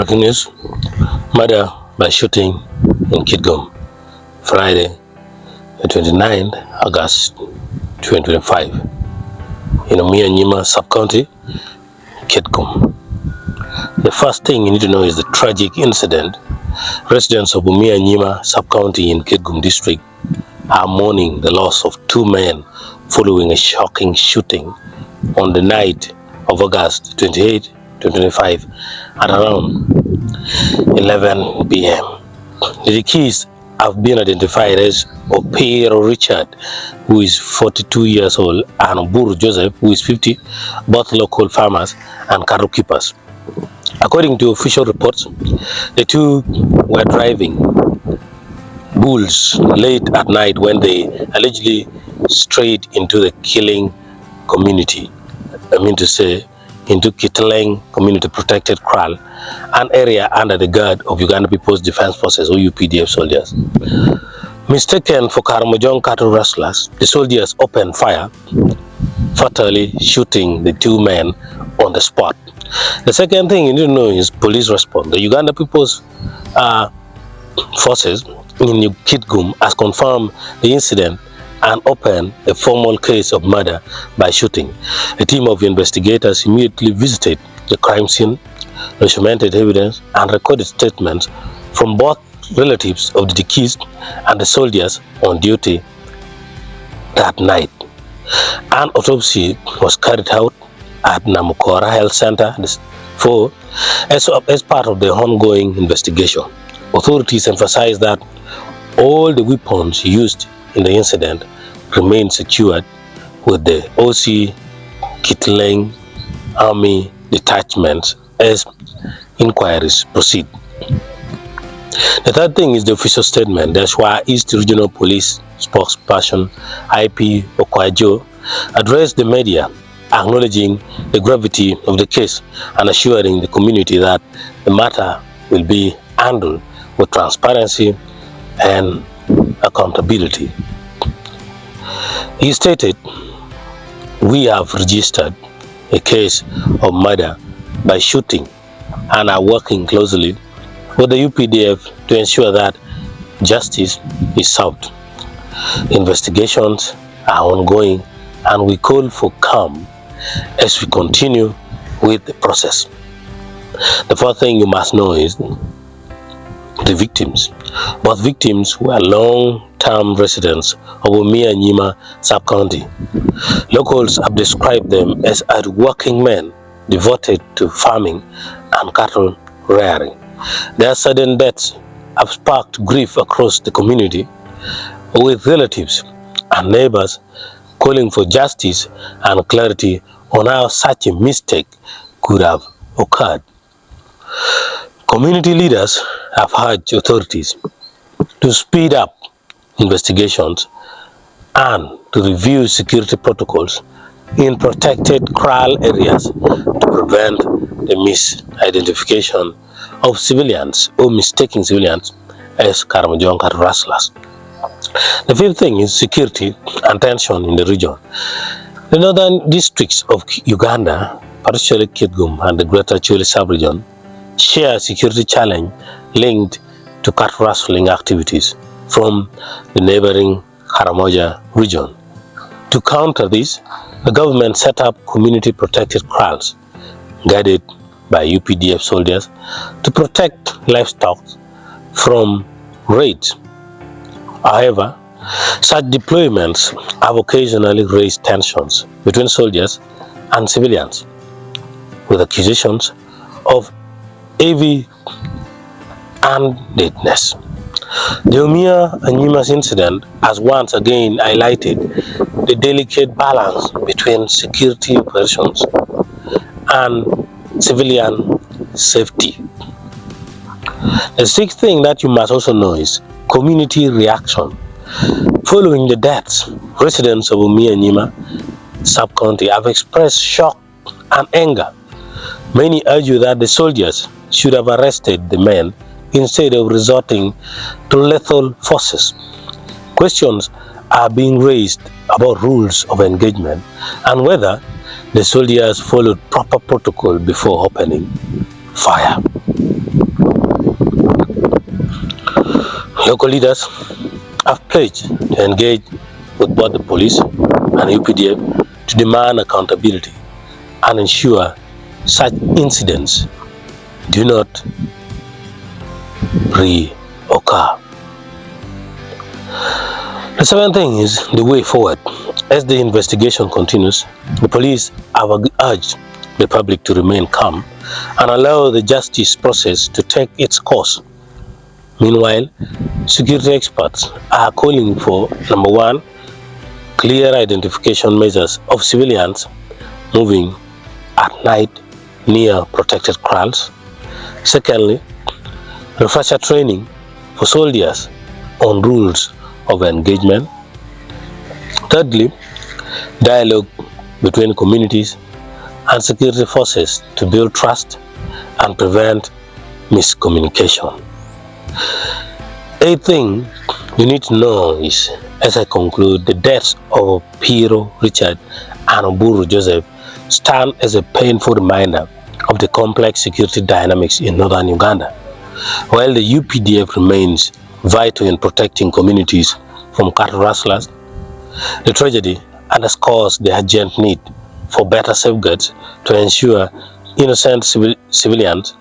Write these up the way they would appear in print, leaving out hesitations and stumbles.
Breaking news: murder by shooting in Kitgum, Friday, the 29th August 2025, in Banyoro sub-county, Kitgum. The first thing you need to know is the tragic incident. Residents of Banyoro sub-county in Kitgum district are mourning the loss of two men following a shocking shooting on the night of August 28, 2025 at around 11 p.m. The deceased have been identified as Opero Richard, who is 42 years old, and Buru Joseph, who is 50, both local farmers and cattle keepers. According to official reports, the two were driving bulls late at night when they allegedly strayed into the killing community, into Kitgum Community Protected Kraal, an area under the guard of Uganda People's Defense Forces or UPDF soldiers. Mistaken for Karamojong cattle rustlers, the soldiers opened fire, fatally shooting the two men on the spot. The second thing you need to know is police response. The Uganda People's Forces in Kitgum has confirmed the incident and opened a formal case of murder by shooting. A team of investigators immediately visited the crime scene, documented evidence, and recorded statements from both relatives of the deceased and the soldiers on duty that night. An autopsy was carried out at Namukora Health Center as part of the ongoing investigation. Authorities emphasized that all the weapons used in the incident remain secured with the OC Kitgum Army detachments as inquiries proceed. The third thing is the official statement. The Ashwa East Regional Police spokesperson IP Okwajo addressed the media, acknowledging the gravity of the case and assuring the community that the matter will be handled with transparency and accountability. He stated, "We have registered a case of murder by shooting and are working closely with the UPDF to ensure that justice is served. Investigations are ongoing and we call for calm as we continue with the process." The fourth thing you must know is the victims. Both victims were long-term residents of Banyoro sub-county. Locals have described them as hard-working men devoted to farming and cattle rearing. Their sudden deaths have sparked grief across the community, with relatives and neighbors calling for justice and clarity on how such a mistake could have occurred. Community leaders have urged authorities to speed up investigations and to review security protocols in protected kraal areas to prevent the misidentification of civilians or mistaking civilians as Karamojong cattle rustlers. The fifth thing is security and tension in the region. The northern districts of Uganda, particularly Kitgum and the greater Acholi sub-region, share a security challenge linked to cattle rustling activities from the neighboring Karamoja region. To counter this, the government set up community protected kraals guided by UPDF soldiers to protect livestock from raids. However, such deployments have occasionally raised tensions between soldiers and civilians, with accusations of heavy-handedness. The Banyoro incident has once again highlighted the delicate balance between security operations and civilian safety. The sixth thing that you must also know is community reaction. Following the deaths, residents of Banyoro sub-county have expressed shock and anger. Many argue that the soldiers should have arrested the men instead of resorting to lethal forces. Questions are being raised about rules of engagement and whether the soldiers followed proper protocol before opening fire. Local leaders have pledged to engage with both the police and UPDF to demand accountability and ensure such incidents do not reoccur. The seventh thing is the way forward. As the investigation continues, the police have urged the public to remain calm and allow the justice process to take its course. Meanwhile, security experts are calling for, number one, clear identification measures of civilians moving at night near protected kraals. Secondly, refresher training for soldiers on rules of engagement. Thirdly, dialogue between communities and security forces to build trust and prevent miscommunication. Eighth thing you need to know is, as I conclude, the deaths of Piero Richard and Oburu Joseph stand as a painful reminder of the complex security dynamics in northern Uganda. While the UPDF remains vital in protecting communities from cattle rustlers, the tragedy underscores the urgent need for better safeguards to ensure innocent civilians'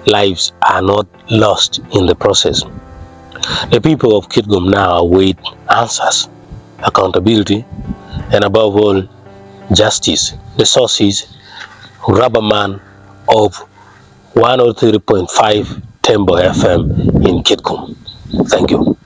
lives are not lost in the process. The people of Kitgum now await answers, accountability, and above all, justice. The source is Rubberman of 103.5 Tembo FM in Kitgum. Thank you.